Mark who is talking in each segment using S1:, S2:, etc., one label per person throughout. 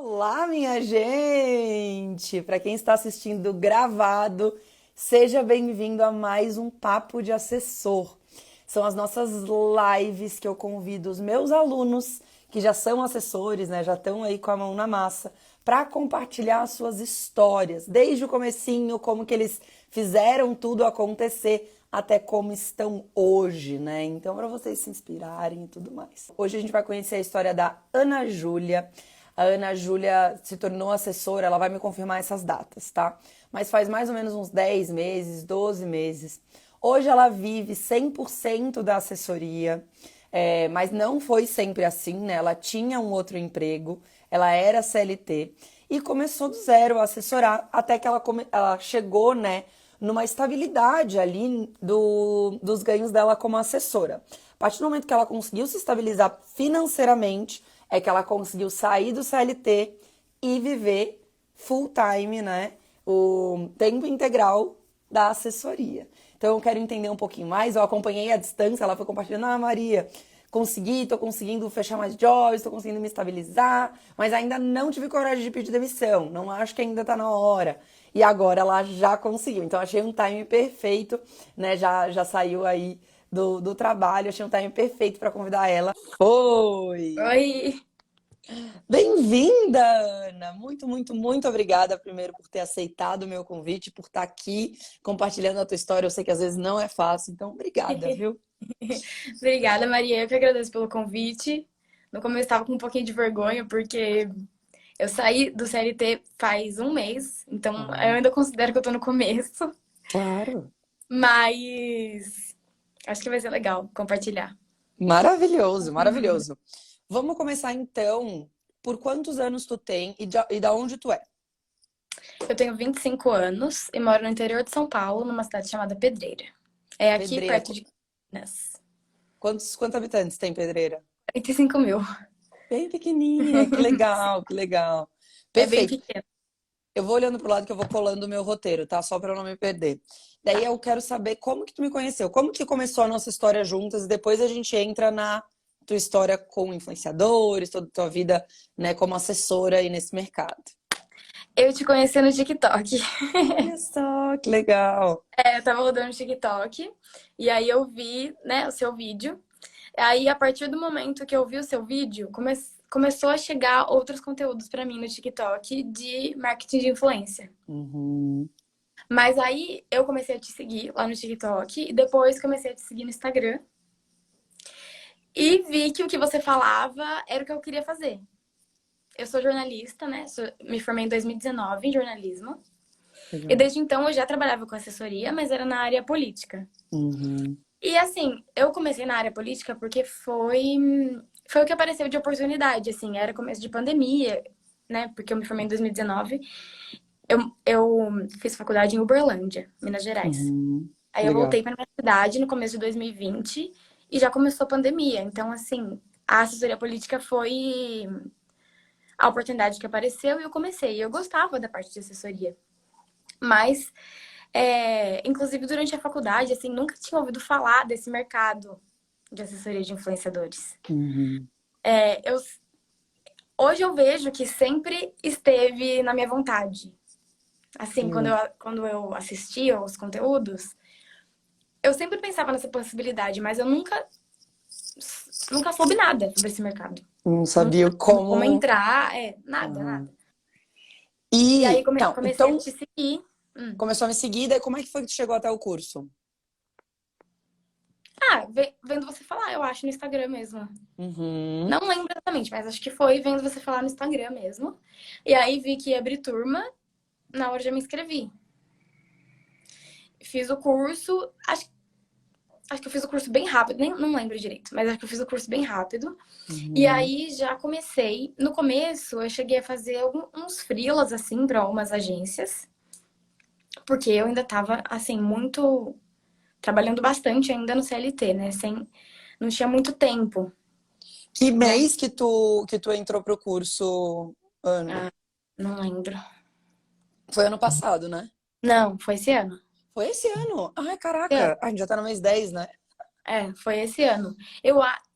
S1: Olá, minha gente! Para quem está assistindo gravado, seja bem-vindo a mais um Papo de Assessor. São as nossas lives que eu convido os meus alunos, que já são assessores, né? Já estão aí com a mão na massa, para compartilhar as suas histórias, desde o comecinho, como que eles fizeram tudo acontecer, até como estão hoje, né? Então, para vocês se inspirarem e tudo mais. Hoje a gente vai conhecer a história da Ana Júlia. A Ana Júlia se tornou assessora, ela vai me confirmar essas datas, tá? Mas faz mais ou menos uns 10 meses, 12 meses. Hoje ela vive 100% da assessoria, mas não foi sempre assim, né? Ela tinha um outro emprego, ela era CLT e começou do zero a assessorar até que ela chegou, né, numa estabilidade ali dos ganhos dela como assessora. A partir do momento que ela conseguiu se estabilizar financeiramente, é que ela conseguiu sair do CLT e viver full time, né? O tempo integral da assessoria. Então eu quero entender um pouquinho mais. Eu acompanhei à distância, ela foi compartilhando, Maria, tô conseguindo fechar mais jobs, tô conseguindo me estabilizar, mas ainda não tive coragem de pedir demissão. Não acho que ainda tá na hora. E agora ela já conseguiu. Então achei um time perfeito, né? Já saiu aí do trabalho, achei um time perfeito para convidar ela. Oi!
S2: Oi,
S1: Bem-vinda, Ana! Muito, muito, muito obrigada, primeiro, por ter aceitado o meu convite, por estar aqui compartilhando a tua história. Eu sei que às vezes não é fácil, então obrigada, viu?
S2: obrigada, Maria. Eu que agradeço pelo convite. No começo eu estava com um pouquinho de vergonha, porque eu saí do CLT faz um mês, então eu
S1: Ah,
S2: ainda considero que eu tô no começo,
S1: claro.
S2: mas acho que vai ser legal compartilhar.
S1: Maravilhoso, maravilhoso. Vamos começar então. Por quantos anos tu tem e da onde tu é?
S2: Eu tenho 25 anos e moro no interior de São Paulo, numa cidade chamada Pedreira. É aqui
S1: Pedreira.
S2: perto de Campinas.
S1: Quantos habitantes tem Pedreira?
S2: 45 mil.
S1: Bem pequenininha, que legal, que legal.
S2: É bem
S1: Perfeito.
S2: pequeno.
S1: Eu vou olhando pro lado que eu vou colando o meu roteiro, tá? Só para eu não me perder. Daí
S2: Tá.
S1: eu quero saber como que tu me conheceu, como que começou a nossa história juntas e depois a gente entra na tua história com influenciadores, toda a tua vida, né, como assessora aí nesse mercado.
S2: Eu te conheci no TikTok.
S1: Olha só, que legal.
S2: Eu tava rodando no TikTok e aí eu vi, né, o seu vídeo. Aí, a partir do momento que eu vi o seu vídeo, começou a chegar outros conteúdos pra mim no TikTok de marketing de influência.
S1: Uhum.
S2: Mas aí eu comecei a te seguir lá no TikTok e depois comecei a te seguir no Instagram e vi que o que você falava era o que eu queria fazer. Eu sou jornalista, né? Me formei em 2019 em jornalismo. E
S1: Legal.
S2: desde então eu já trabalhava com assessoria, mas era na área política.
S1: Uhum.
S2: E assim, eu comecei na área política porque foi o que apareceu de oportunidade, assim, era começo de pandemia, né? Porque eu me formei em 2019. Eu fiz faculdade em Uberlândia, Minas Gerais.
S1: Uhum.
S2: Aí eu
S1: Legal.
S2: voltei para minha cidade no começo de 2020 e já começou a pandemia. Então, assim, a assessoria política foi a oportunidade que apareceu e eu comecei. Eu gostava da parte de assessoria, mas inclusive durante a faculdade, assim, nunca tinha ouvido falar desse mercado de assessoria de influenciadores.
S1: Uhum.
S2: Hoje eu vejo que sempre esteve na minha vontade. Assim, quando
S1: Legal.
S2: eu assistia os conteúdos, eu sempre pensava nessa possibilidade, mas eu nunca soube nada sobre esse mercado.
S1: Não
S2: Nunca
S1: sabia
S2: soube como
S1: como.
S2: entrar, nada,
S1: Aham.
S2: nada. E aí
S1: E, então,
S2: comecei a
S1: então,
S2: te seguir.
S1: começou a me seguir, daí como é que foi que tu chegou até o curso?
S2: Vendo você falar, eu acho, no Instagram mesmo.
S1: Uhum.
S2: Não lembro exatamente, mas acho que foi vendo você falar no Instagram mesmo. E aí vi que ia abrir turma, na hora já me inscrevi. Fiz o curso, acho que eu fiz o curso bem rápido, nem não lembro direito, mas acho que eu fiz o curso bem rápido. E
S1: Uhum.
S2: aí já comecei. No começo, eu cheguei a fazer uns freelas assim para algumas agências, porque eu ainda tava assim muito trabalhando bastante ainda no CLT, né? Não tinha muito tempo,
S1: Que
S2: né?
S1: mês que tu entrou pro curso, Ana?
S2: Ah, não lembro.
S1: Foi ano passado, né?
S2: Não, foi esse ano.
S1: Foi esse ano. Ai,
S2: Esse ano.
S1: caraca. A gente já tá no mês 10, né?
S2: Foi esse ano.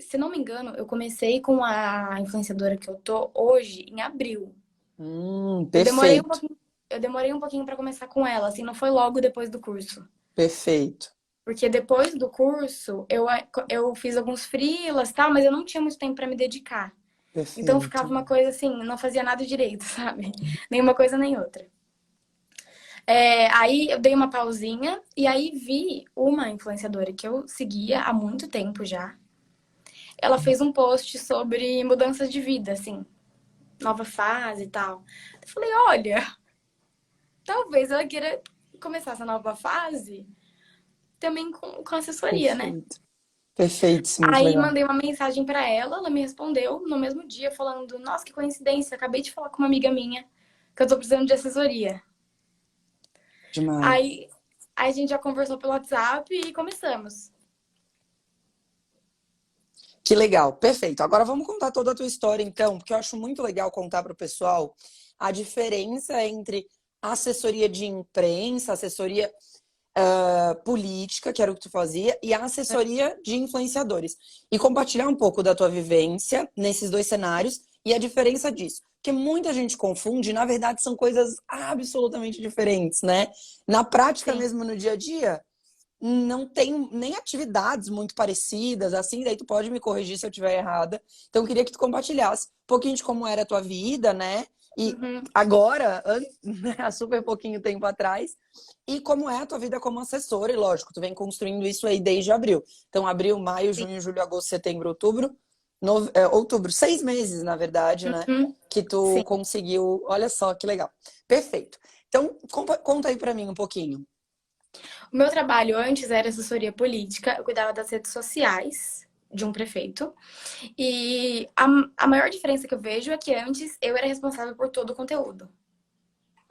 S2: Se não me engano, eu comecei com a influenciadora que eu tô hoje em abril. Eu demorei um
S1: Perfeito,
S2: pouquinho, eu demorei um pouquinho para começar com ela, assim, não foi logo depois do curso.
S1: perfeito,
S2: Porque depois do curso, eu fiz alguns freelas e tal, mas eu não tinha muito tempo para me dedicar. Então ficava
S1: perfeito.
S2: uma coisa assim, não fazia nada direito, sabe? Nenhuma coisa nem outra. Aí eu dei uma pausinha e aí vi uma influenciadora que eu seguia há muito tempo já. Ela fez um post sobre mudanças de vida, assim, nova fase e tal. Eu falei, olha, talvez ela queira começar essa nova fase também com assessoria, né?
S1: Perfeito. Perfeitíssimo, muito
S2: Aí
S1: legal.
S2: mandei uma mensagem pra ela me respondeu no mesmo dia falando: "Nossa, que coincidência, acabei de falar com uma amiga minha que eu tô precisando de assessoria".
S1: Demais.
S2: Aí, aí a gente já conversou pelo WhatsApp e começamos.
S1: Que legal, perfeito. Agora vamos contar toda a tua história, então, porque eu acho muito legal contar para o pessoal a diferença entre assessoria de imprensa, assessoria política, que era o que tu fazia, e a assessoria de influenciadores. E compartilhar um pouco da tua vivência nesses dois cenários e a diferença disso. Porque muita gente confunde, e na verdade são coisas absolutamente diferentes, né? Na prática
S2: Sim.
S1: mesmo, no dia a dia, não tem nem atividades muito parecidas, assim, daí tu pode me corrigir se eu estiver errada. Então, eu queria que tu compartilhasse um pouquinho de como era a tua vida, né? E
S2: Uhum.
S1: agora, né, há super pouquinho tempo atrás, e como é a tua vida como assessora, e lógico, tu vem construindo isso aí desde abril. Então, abril, maio,
S2: Sim.
S1: junho, julho, agosto, setembro, outubro, outubro, 6 meses, na verdade, né?
S2: Uhum.
S1: Que tu
S2: Sim.
S1: conseguiu. Olha só que legal. Perfeito. Então, conta aí pra mim um pouquinho.
S2: O meu trabalho antes era assessoria política, eu cuidava das redes sociais de um prefeito. E a maior diferença que eu vejo é que antes eu era responsável por todo o conteúdo.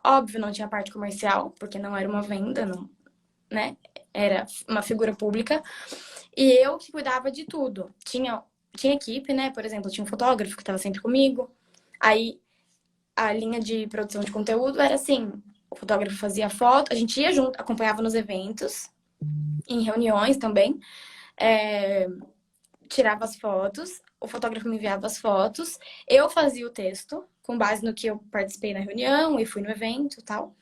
S2: Óbvio, não tinha parte comercial, porque não era uma venda, não, né? Era uma figura pública. E eu que cuidava de tudo. Tinha equipe, né? Por exemplo, tinha um fotógrafo que estava sempre comigo. Aí a linha de produção de conteúdo era assim: o fotógrafo fazia foto, a gente ia junto, acompanhava nos eventos, em reuniões também, é, tirava as fotos, o fotógrafo me enviava as fotos, eu fazia o texto, com base no que eu participei na reunião e fui no evento e tal.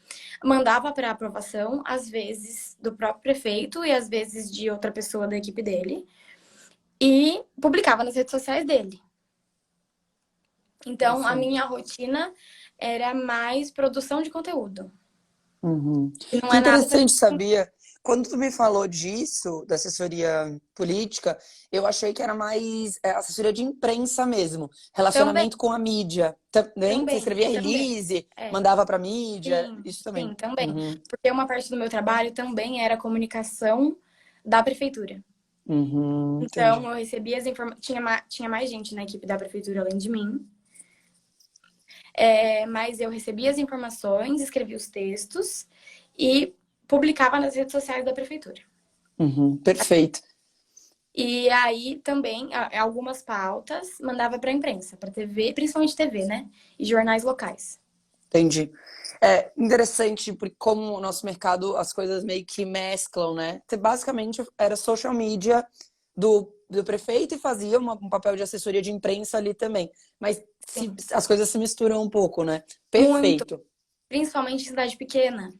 S2: Mandava para aprovação, às vezes do próprio prefeito e às vezes de outra pessoa da equipe dele, e publicava nas redes sociais dele. Então, a
S1: Perfeito.
S2: minha rotina era mais produção de conteúdo.
S1: Uhum.
S2: E não
S1: Que
S2: é nada.
S1: interessante, sabia? Quando tu me falou disso, da assessoria política, eu achei que era mais assessoria de imprensa mesmo,
S2: Também,
S1: relacionamento com a mídia. Também? Você
S2: também,
S1: escrevia
S2: também.
S1: release,
S2: É,
S1: mandava pra mídia,
S2: sim,
S1: isso também.
S2: sim, também.
S1: Uhum.
S2: Porque uma parte do meu trabalho também era a comunicação da prefeitura.
S1: Uhum,
S2: Então,
S1: entendi.
S2: eu recebia as informações. Tinha mais gente na equipe da prefeitura além de mim. Mas eu recebia as informações, escrevia os textos e publicava nas redes sociais da prefeitura.
S1: Uhum, perfeito.
S2: E aí também algumas pautas mandava para a imprensa, para TV, principalmente TV, né? E jornais locais.
S1: Entendi. É interessante porque como o nosso mercado as coisas meio que mesclam, né? Você basicamente era social media do prefeito e fazia um papel de assessoria de imprensa ali também. Mas
S2: Sim,
S1: as coisas se misturam um pouco, né?
S2: muito,
S1: Perfeito.
S2: principalmente em cidade pequena,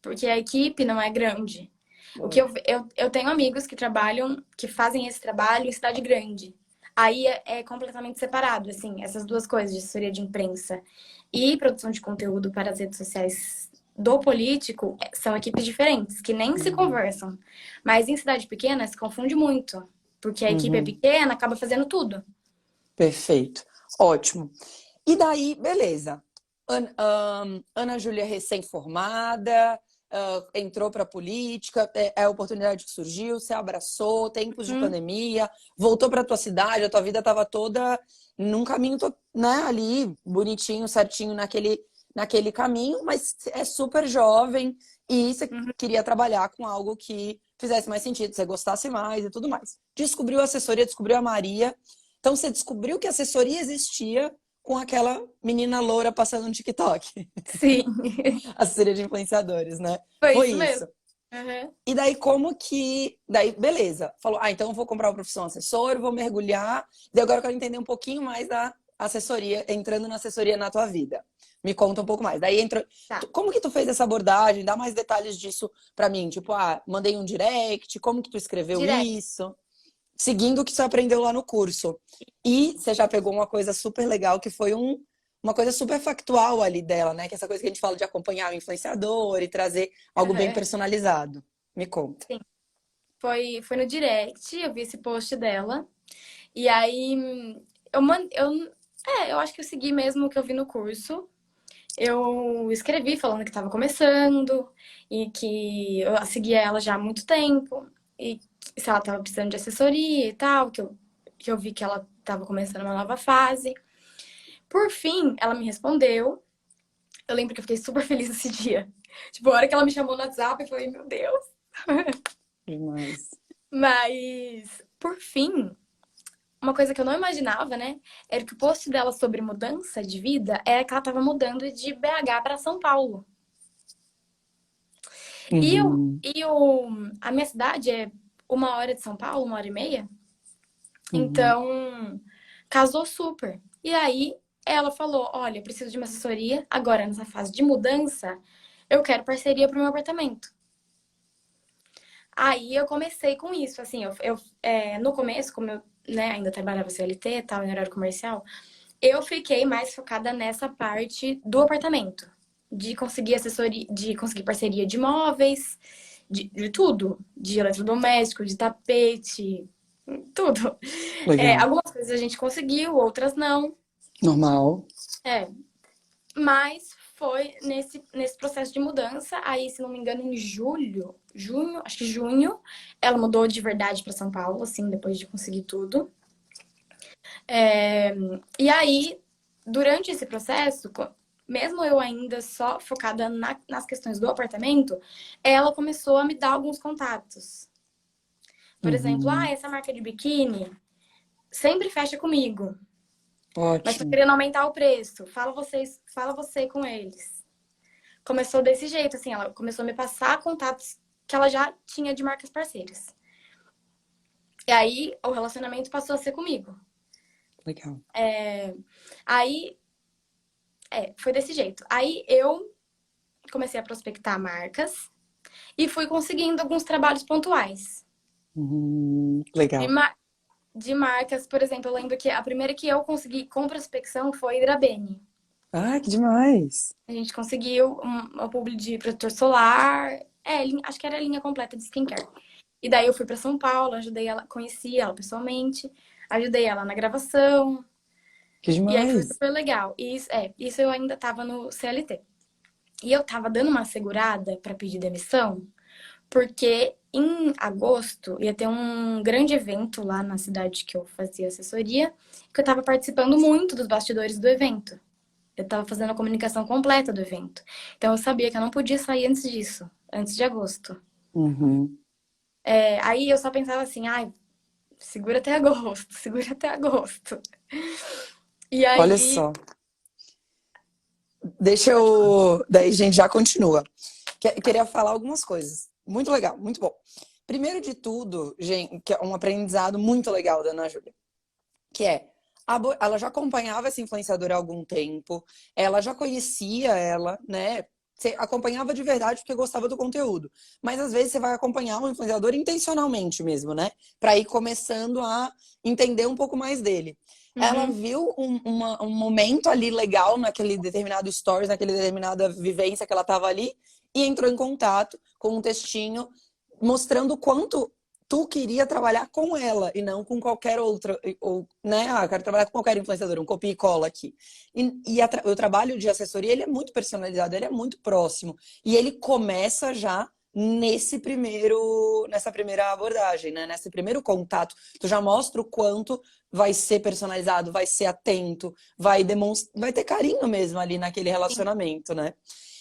S2: porque a equipe não é grande. O que
S1: Lógico.
S2: eu tenho amigos que trabalham, que fazem esse trabalho em cidade grande. Aí é completamente separado, assim, essas duas coisas, de assessoria de imprensa e produção de conteúdo para as redes sociais do político, são equipes diferentes, que nem se
S1: Uhum.
S2: conversam. Mas em cidade pequena se confunde muito, porque a equipe é
S1: Uhum.
S2: pequena, acaba fazendo tudo.
S1: Perfeito. Ótimo. E daí, beleza. Ana Júlia recém-formada, entrou para a política, é a oportunidade que surgiu, você abraçou, tempos de
S2: Hum,
S1: pandemia, voltou para tua cidade, a tua vida estava toda num caminho, né, ali, bonitinho, certinho, naquele caminho, mas é super jovem e você
S2: uhum.
S1: queria trabalhar com algo que fizesse mais sentido, você gostasse mais e tudo mais. Descobriu a assessoria, descobriu a Maria. Então você descobriu que a assessoria existia com aquela menina loura passando no TikTok.
S2: Sim,
S1: Assessoria de influenciadores, né?
S2: foi
S1: Foi
S2: isso mesmo.
S1: isso.
S2: Uhum.
S1: E daí, como que. Daí, beleza. Falou, então eu vou comprar uma profissão assessor, vou mergulhar. Daí agora eu quero entender um pouquinho mais da assessoria, entrando na assessoria na tua vida. Me conta um pouco mais. Daí entrou.
S2: Tá.
S1: Como que tu fez essa abordagem? Dá mais detalhes disso pra mim. Tipo, mandei um direct, como que tu escreveu
S2: Direct.
S1: isso? Seguindo o que você aprendeu lá no curso. E você já pegou uma coisa super legal, que foi uma coisa super factual ali dela, né? Que é essa coisa que a gente fala de acompanhar o influenciador e trazer algo bem personalizado. Me conta.
S2: Sim. Foi no direct, eu vi esse post dela. E aí eu acho que eu segui mesmo o que eu vi no curso. Eu escrevi falando que estava começando e que eu seguia ela já há muito tempo e se ela estava precisando de assessoria e tal, que eu vi que ela estava começando uma nova fase. Por fim, ela me respondeu. Eu lembro que eu fiquei super feliz esse dia. Tipo, a hora que ela me chamou no WhatsApp, eu falei, meu Deus.
S1: Demais.
S2: Mas, por fim, uma coisa que eu não imaginava, né, era que o post dela sobre mudança de vida era que ela estava mudando de BH para São Paulo.
S1: Uhum,
S2: A minha cidade é 1 hora de São Paulo, 1 hora e meia.
S1: uhum,
S2: Então, casou super. E aí, ela falou: Olha, eu preciso de uma assessoria. Agora, nessa fase de mudança, eu quero parceria para o meu apartamento. Aí, eu comecei com isso. Assim, no começo, como eu né, ainda trabalhava CLT e tal, em horário comercial, eu fiquei mais focada nessa parte do apartamento. De conseguir assessoria, de conseguir parceria de móveis, de tudo. De eletrodoméstico, de tapete, tudo.
S1: legal.
S2: Algumas coisas a gente conseguiu, outras não.
S1: Normal.
S2: É, mas foi nesse processo de mudança. Aí, se não me engano, em junho, acho que junho, ela mudou de verdade para São Paulo, assim, depois de conseguir tudo. E aí, durante esse processo, mesmo eu ainda só focada nas questões do apartamento, ela começou a me dar alguns contatos. Por exemplo,
S1: Uhum,
S2: essa marca de biquíni sempre fecha comigo, mas tô
S1: ótimo.
S2: querendo aumentar o preço. Fala você com eles. Começou desse jeito, assim, ela começou a me passar contatos que ela já tinha de marcas parceiras. E aí o relacionamento passou a ser comigo.
S1: Legal.
S2: Aí, foi desse jeito. Aí eu comecei a prospectar marcas e fui conseguindo alguns trabalhos pontuais. De,
S1: Legal.
S2: ma de marcas, por exemplo, eu lembro que a primeira que eu consegui com prospecção foi Hidrabene.
S1: Ah, que demais.
S2: A gente conseguiu uma publi de protetor solar, acho que era a linha completa de skincare. E daí eu fui para São Paulo, ajudei ela, conheci ela pessoalmente, ajudei ela na gravação,
S1: Que
S2: e aí foi
S1: demais.
S2: super legal. E isso eu ainda tava no CLT. E eu tava dando uma segurada para pedir demissão, porque em agosto ia ter um grande evento lá na cidade que eu fazia assessoria, que eu estava participando muito dos bastidores do evento. Eu estava fazendo a comunicação completa do evento. Então eu sabia que eu não podia sair antes disso, antes de agosto.
S1: Uhum.
S2: Aí eu só pensava assim, ai, segura até agosto, segura até agosto. E
S1: Olha
S2: aí,
S1: só. Deixa
S2: pode falar.
S1: eu. Daí a gente já continua. Queria falar algumas coisas. Muito legal, muito bom. Primeiro de tudo, gente, que é um aprendizado muito legal da Ana Júlia, que é ela já acompanhava essa influenciadora há algum tempo, ela já conhecia ela, né? Você acompanhava de verdade porque gostava do conteúdo. Mas às vezes você vai acompanhar um influenciador intencionalmente mesmo, né? Para ir começando a entender um pouco mais dele. Ela
S2: Uhum.
S1: viu um momento ali legal naquele determinado stories, naquele determinada vivência que ela estava ali, e entrou em contato com um textinho mostrando o quanto tu queria trabalhar com ela e não com qualquer outra, ou, né? Eu quero trabalhar com qualquer influenciador, um copia e cola aqui. O trabalho de assessoria, ele é muito personalizado, ele é muito próximo. E ele começa já nessa primeira abordagem, né? Nesse primeiro contato. Tu já mostra o quanto vai ser personalizado, vai ser atento, vai ter carinho mesmo ali naquele relacionamento, né?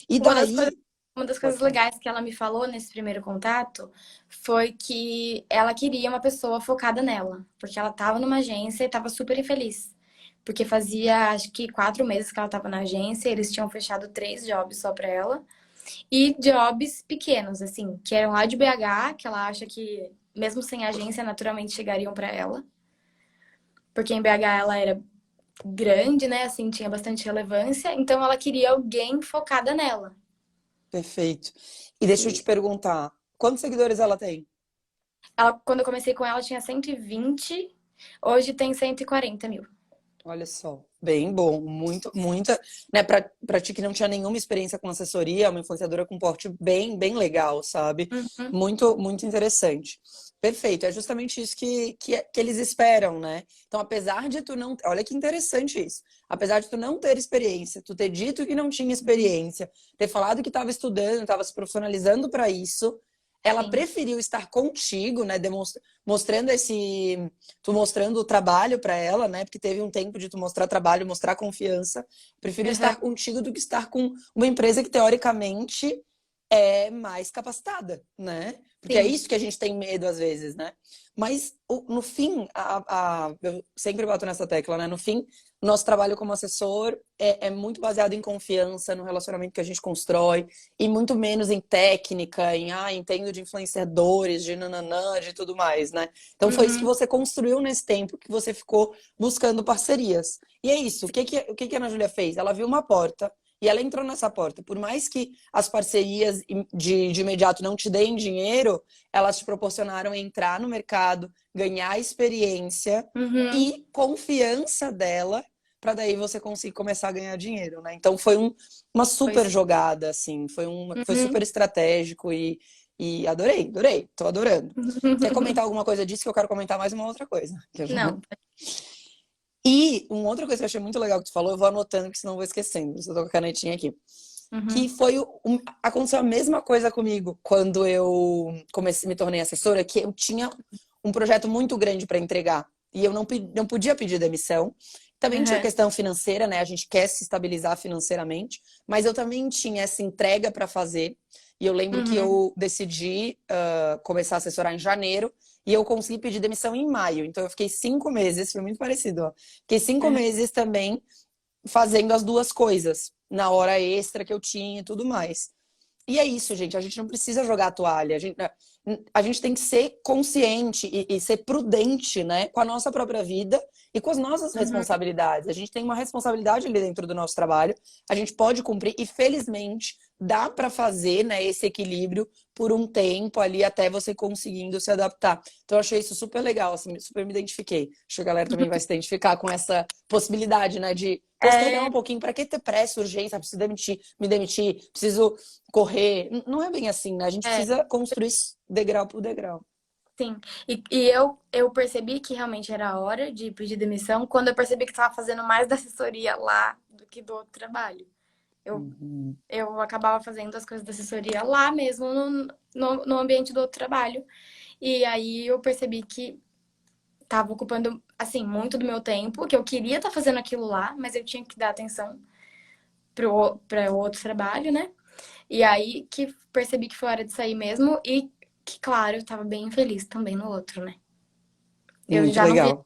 S1: E
S2: Uma das coisas,
S1: daí,
S2: uma das
S1: pode
S2: coisas
S1: falar.
S2: legais que ela me falou nesse primeiro contato foi que ela queria uma pessoa focada nela, porque ela estava numa agência e estava super infeliz. Porque fazia, acho que 4 meses que ela estava na agência, eles tinham fechado 3 jobs só para ela. E jobs pequenos, assim, que eram lá de BH, que ela acha que, mesmo sem agência, naturalmente chegariam para ela. Porque em BH ela era grande, né? Assim, tinha bastante relevância. Então ela queria alguém focada nela.
S1: Perfeito. E deixa eu te
S2: E
S1: perguntar, quantos seguidores ela tem?
S2: ela, quando eu comecei com ela, tinha 120. Hoje tem 140 mil.
S1: Olha só, bem bom, muita, né, pra ti que não tinha nenhuma experiência com assessoria, uma influenciadora com porte bem legal, sabe?
S2: Uhum.
S1: Muito interessante. Perfeito, é justamente isso que eles esperam, né? Então, apesar de tu não, olha que interessante isso. Apesar de tu não ter experiência, tu ter dito que não tinha experiência, ter falado que estava estudando, estava se profissionalizando para isso, ela
S2: Sim.
S1: preferiu estar contigo, né, mostrando tu mostrando o trabalho para ela, né? Porque teve um tempo de tu mostrar trabalho, mostrar confiança. Prefiro
S2: Uhum.
S1: estar contigo do que estar com uma empresa que teoricamente é mais capacitada, né? Porque é
S2: Sim.
S1: isso que a gente tem medo às vezes, né? Mas no fim, eu sempre bato nessa tecla, né? No fim, nosso trabalho como assessor é muito baseado em confiança no relacionamento que a gente constrói e muito menos em técnica, entendo de influenciadores, de nananã, de tudo mais, né? Então foi isso que
S2: Uhum.
S1: você construiu nesse tempo que você ficou buscando parcerias. E é isso. O que a Ana Júlia fez? Ela viu uma porta e ela entrou nessa porta. Por mais que as parcerias de imediato não te deem dinheiro, elas te proporcionaram entrar no mercado, ganhar experiência
S2: Uhum.
S1: e confiança dela para daí você conseguir começar a ganhar dinheiro, né? Então foi uma super
S2: Pois.
S1: jogada, assim, foi
S2: Uhum.
S1: super estratégico e adorei, tô adorando. Quer comentar alguma coisa disso que eu quero comentar mais uma outra coisa?
S2: Não.
S1: E uma outra coisa que eu achei muito legal que tu falou, eu vou anotando, que senão eu vou esquecendo. Eu tô com a canetinha aqui. Que
S2: Uhum.
S1: foi aconteceu a mesma coisa comigo quando eu comecei, me tornei assessora, que eu tinha um projeto muito grande para entregar e eu não podia pedir demissão. Também tinha a
S2: Uhum.
S1: questão financeira, né? A gente quer se estabilizar financeiramente, mas eu também tinha essa entrega para fazer. E eu lembro que
S2: Uhum.
S1: eu decidi começar a assessorar em janeiro e eu consegui pedir demissão em maio. Então eu fiquei 5 meses, foi muito parecido, ó. Fiquei cinco
S2: Uhum.
S1: meses também fazendo as duas coisas, na hora extra que eu tinha e tudo mais. E é isso, gente. A gente não precisa jogar a toalha. A gente tem que ser consciente e ser prudente, né? Com a nossa própria vida e com as nossas
S2: Uhum.
S1: responsabilidades. A gente tem uma responsabilidade ali dentro do nosso trabalho. A gente pode cumprir e, felizmente, dá para fazer, né, esse equilíbrio por um tempo ali até você conseguindo se adaptar. Então, eu achei isso super legal, assim, super me identifiquei. Acho que a galera também vai se identificar com essa possibilidade, né, de postergar
S2: É,
S1: um pouquinho. Para que ter pressa, urgência? Preciso me demitir, preciso correr. Não é bem assim, né? A gente
S2: é,
S1: precisa construir degrau por degrau.
S2: sim. E eu percebi que realmente era a hora de pedir demissão quando eu percebi que estava fazendo mais da assessoria lá do que do outro trabalho. Eu,
S1: Uhum.
S2: eu acabava fazendo as coisas da assessoria lá mesmo no ambiente do outro trabalho. E aí eu percebi que estava ocupando, assim, muito do meu tempo, que eu queria estar fazendo aquilo lá, mas eu tinha que dar atenção para o outro trabalho, né? E aí que percebi que foi hora de sair mesmo e que, claro, eu tava bem feliz também no outro, né? Eu
S1: Muito legal.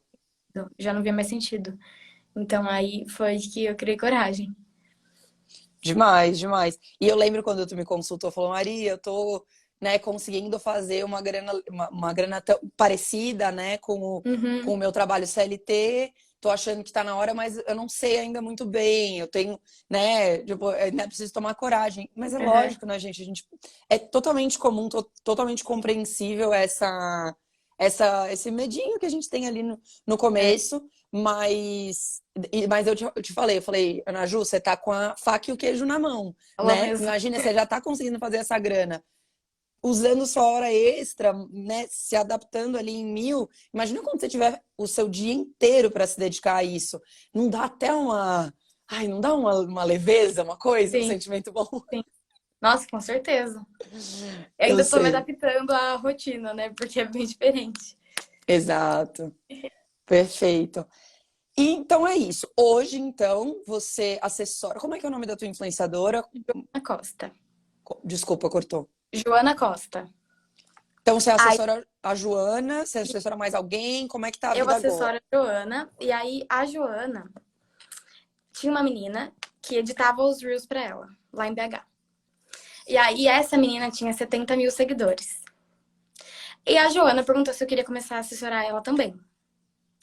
S2: já não via mais sentido. Então aí foi que eu criei coragem.
S1: Demais. E eu lembro quando tu me consultou, falou, Maria, eu tô, né, conseguindo fazer uma grana parecida, né, com o
S2: Uhum.
S1: meu trabalho CLT. Tô achando que tá na hora, mas eu não sei ainda muito bem. Eu tenho, né, tipo, né, preciso tomar coragem. Mas é
S2: Uhum.
S1: lógico, né, gente? É totalmente comum, totalmente compreensível esse medinho que a gente tem ali no
S2: É,
S1: começo. Mas eu te falei, Ana Ju, você tá com a faca e o queijo na mão,
S2: ela
S1: né?
S2: mesmo.
S1: Imagina, você já tá conseguindo fazer essa grana, usando sua hora extra, né? Se adaptando ali em 1.000. Imagina quando você tiver o seu dia inteiro para se dedicar a isso. Não dá até uma. Ai, não dá uma leveza, uma coisa, um
S2: Sim,
S1: sentimento bom?
S2: sim. Nossa, com certeza. Eu
S1: Eu
S2: ainda tô me
S1: sei.
S2: adaptando à rotina, né? Porque é bem diferente.
S1: Exato. Perfeito. E então é isso. Hoje, então, você assessora. Como é que é o nome da tua influenciadora?
S2: Joana Costa.
S1: Desculpa, cortou.
S2: Joana Costa.
S1: Então você
S2: Aí
S1: assessora a Joana, você assessora mais alguém? Como é que tá a
S2: eu
S1: vida
S2: assessoro
S1: agora?
S2: a Joana, e aí a Joana tinha uma menina que editava os Reels pra ela, lá em BH. E aí essa menina tinha 70 mil seguidores. E a Joana perguntou se eu queria começar a assessorar ela também.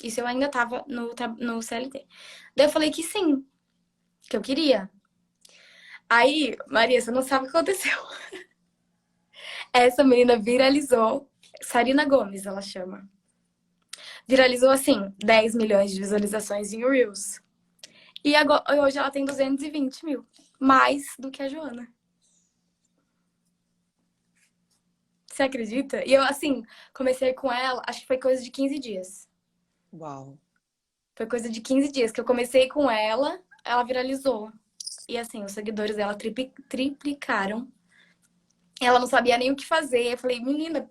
S2: Isso eu ainda tava no CLT. Daí eu falei que sim, que eu queria. Aí, Maria, você não sabe o que aconteceu. Essa menina viralizou. Sarina Gomes, ela chama. Viralizou, assim, 10 milhões de visualizações em Reels. E agora, hoje ela tem 220 mil. Mais do que a Joana. Você acredita? E eu, assim, comecei com ela, acho que foi coisa de 15 dias.
S1: Uau.
S2: Foi coisa de 15 dias que eu comecei com ela viralizou. E assim, os seguidores dela triplicaram. Ela não sabia nem o que fazer. Eu falei, menina,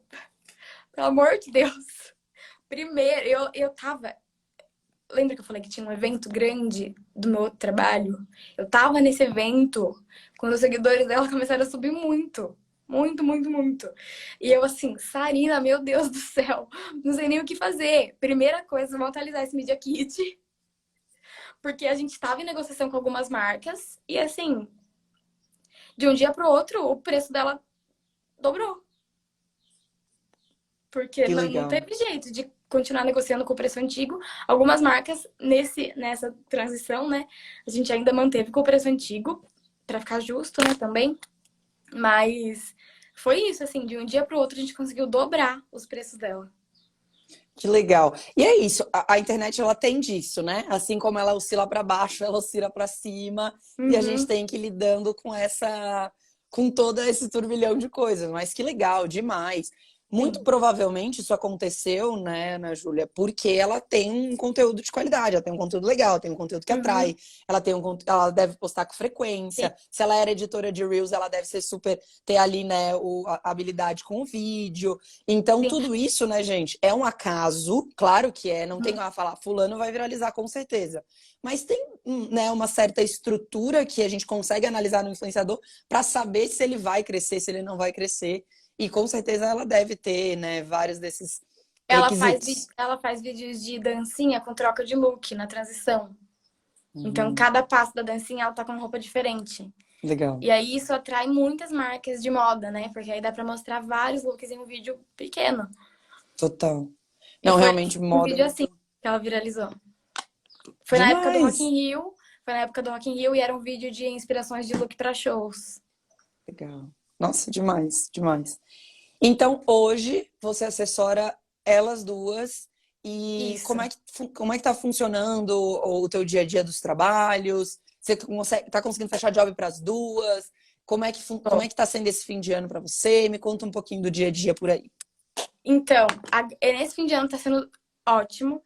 S2: pelo amor de Deus. Primeiro, eu tava. Lembra que eu falei que tinha um evento grande do meu outro trabalho? Eu tava nesse evento quando os seguidores dela começaram a subir muito. Muito, muito, muito. E eu assim, Sarina, meu Deus do céu, não sei nem o que fazer. Primeira coisa, vamos atualizar esse Media Kit. Porque a gente estava em negociação com algumas marcas e assim, de um dia para o outro, o preço dela dobrou. Porque
S1: Que
S2: não
S1: legal.
S2: teve jeito de continuar negociando com o preço antigo. Algumas marcas, nessa transição, né, a gente ainda manteve com o preço antigo, para ficar justo, né, também. Mas foi isso, assim, de um dia para o outro a gente conseguiu dobrar os preços dela.
S1: Que legal. E é isso, a internet ela tem disso, né? Assim como ela oscila para baixo, ela oscila para cima, e a gente
S2: Uhum.
S1: tem que ir lidando com todo esse turbilhão de coisas. Mas que legal, demais. Muito
S2: Sim.
S1: provavelmente isso aconteceu, né, Ana Júlia, porque ela tem um conteúdo de qualidade, ela tem um conteúdo legal, tem um conteúdo que atrai,
S2: Uhum.
S1: ela deve postar com
S2: Sim.
S1: frequência. Se ela era editora de Reels, ela deve ser super ter ali, né, a habilidade com o vídeo. Então,
S2: Sim.
S1: tudo isso, né, gente, é um acaso, claro que é, não tem
S2: Uhum.
S1: a falar, fulano vai viralizar com certeza. Mas tem, né, uma certa estrutura que a gente consegue analisar no influenciador para saber se ele vai crescer, se ele não vai crescer. E com certeza ela deve ter, né, vários desses requisitos.
S2: Ela faz vídeos de dancinha com troca de look na transição. Então,
S1: Uhum,
S2: cada passo da dancinha, ela tá com uma roupa diferente.
S1: legal,
S2: E aí, isso atrai muitas marcas de moda, né? Porque aí dá pra mostrar vários looks em um vídeo pequeno.
S1: total.
S2: E
S1: Não,
S2: foi
S1: realmente
S2: um
S1: moda é
S2: vídeo assim
S1: muito
S2: que ela viralizou. Foi na época do Rock in
S1: demais.
S2: Rio. Foi na época do Rock in Rio e era um vídeo de inspirações de look pra shows.
S1: Legal. Nossa, demais, demais. Então, hoje você assessora elas duas e
S2: Isso.
S1: como é que tá funcionando o teu dia a dia dos trabalhos? Você tá conseguindo fechar job para as duas? Como
S2: Bom,
S1: é que tá sendo esse fim de ano para você? Me conta um pouquinho do dia a dia por aí.
S2: então, nesse fim de ano tá sendo ótimo.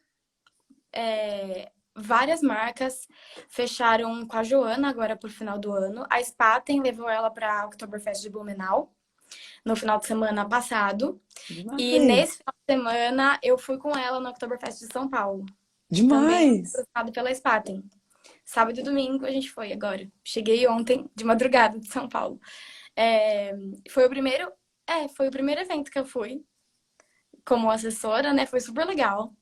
S2: Várias marcas fecharam com a Joana agora pro final do ano. A Spaten levou ela pra Oktoberfest de Blumenau no final de semana passado. E nesse
S1: Demais,
S2: final de semana eu fui com ela no Oktoberfest de São Paulo, que também é
S1: demais.
S2: patrocinado pela Spaten. Sábado e domingo a gente foi agora. Cheguei ontem de madrugada de São Paulo. É, foi o primeiro, foi o primeiro evento que eu fui como assessora, né? Foi super legal.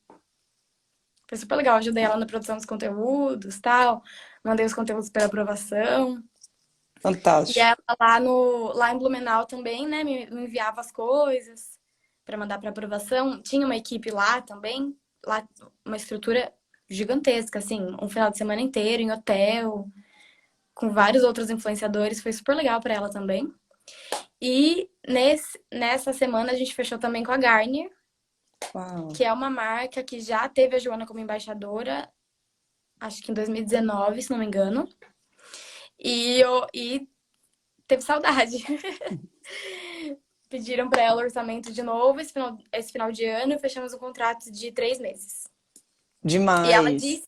S2: Foi super legal. Ajudei ela na produção dos conteúdos, tal. Mandei os conteúdos para aprovação. E
S1: Fantástico.
S2: ela lá em Blumenau também, né? Me enviava as coisas para mandar para aprovação. Tinha uma equipe lá também, lá uma estrutura gigantesca, assim, um final de semana inteiro em hotel, com vários outros influenciadores. Foi super legal para ela também. E nessa semana a gente fechou também com a Garnier,
S1: Uau.
S2: que é uma marca que já teve a Joana como embaixadora, acho que em 2019, se não me engano. E teve saudade. Pediram para ela orçamento de novo esse final de ano e fechamos um contrato de 3 meses. E
S1: Demais.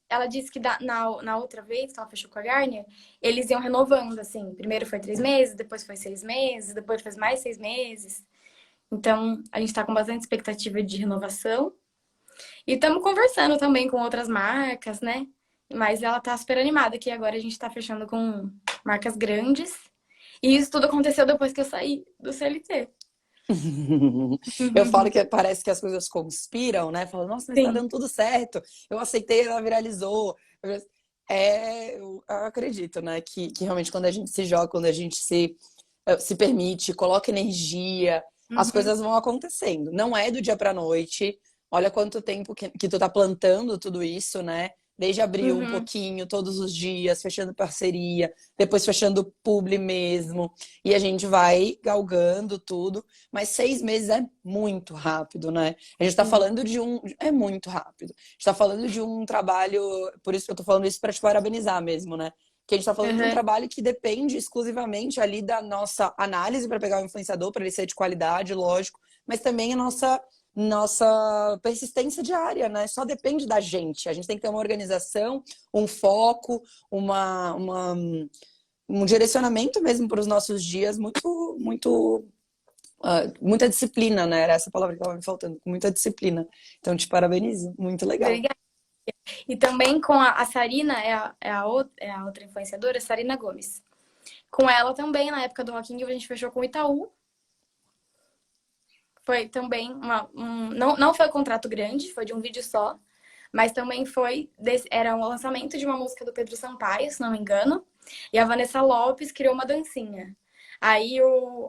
S2: ela disse que na outra vez que ela fechou com a Garnier, eles iam renovando, assim. Primeiro foi 3 meses, depois foi 6 meses, depois foi mais 6 meses. Então, a gente tá com bastante expectativa de renovação. E estamos conversando também com outras marcas, né? Mas ela tá super animada que agora a gente tá fechando com marcas grandes. E isso tudo aconteceu depois que eu saí do CLT.
S1: Eu falo que parece que as coisas conspiram, né? Falo, nossa, mas tá
S2: Sim,
S1: dando tudo certo. Eu aceitei, ela viralizou. Eu acredito, né? Que realmente quando a gente se joga, quando a gente se permite, coloca energia, as
S2: uhum,
S1: coisas vão acontecendo. Não é do dia pra noite, Olha quanto tempo que tu tá plantando tudo isso, né? Desde abril um
S2: Uhum,
S1: pouquinho, todos os dias, fechando parceria, depois fechando publi mesmo. E a gente vai galgando tudo. Mas 6 meses é muito rápido, né? A gente tá
S2: sim.
S1: falando de um. É muito rápido. A gente tá falando de um trabalho. Por isso que eu tô falando isso pra te parabenizar mesmo, né? Que a gente tá falando de um
S2: Uhum.
S1: trabalho que depende exclusivamente ali da nossa análise para pegar o influenciador, para ele ser de qualidade, lógico, mas também a nossa persistência diária, né? Só depende da gente. A gente tem que ter uma organização, um foco, um direcionamento mesmo para os nossos dias muita disciplina, né? Era essa palavra que estava me faltando, muita disciplina. Então, te parabenizo, muito legal.
S2: Obrigada. E também com a Sarina, é a outra influenciadora, Sarina Gomes. Com ela também, na época do Rock in Rio, a gente fechou com o Itaú. Foi também não foi um contrato grande, foi de um vídeo só. Mas também era um lançamento de uma música do Pedro Sampaio, se não me engano. E a Vanessa Lopes criou uma dancinha. Aí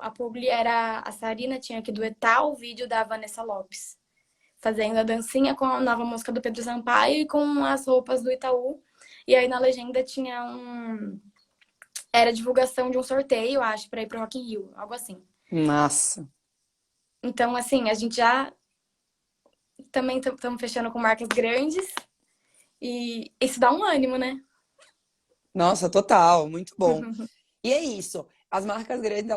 S2: a publi era a Sarina tinha que duetar o vídeo da Vanessa Lopes, fazendo a dancinha com a nova música do Pedro Sampaio e com as roupas do Itaú. E aí na legenda tinha era divulgação de um sorteio, acho, para ir pro Rock in Rio, algo assim.
S1: Massa.
S2: Então, assim, a gente já também estamos fechando com marcas grandes e isso dá um ânimo, né?
S1: Nossa, total, muito bom. E é isso. As marcas grandes,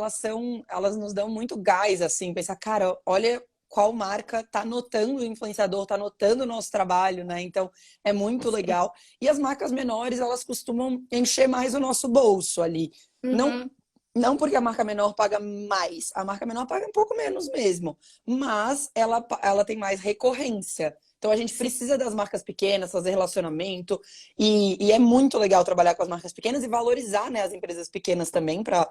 S1: elas nos dão muito gás, assim, pensar, cara, olha qual marca tá notando o influenciador, tá notando o nosso trabalho, né? Então, é muito
S2: Sim.
S1: legal. E as marcas menores, elas costumam encher mais o nosso bolso ali. Não,
S2: Uhum.
S1: não porque a marca menor paga mais, a marca menor paga um pouco menos mesmo, mas ela tem mais recorrência. Então a gente
S2: Sim.
S1: precisa das marcas pequenas, fazer relacionamento, e é muito legal trabalhar com as marcas pequenas e valorizar, né, as empresas pequenas também para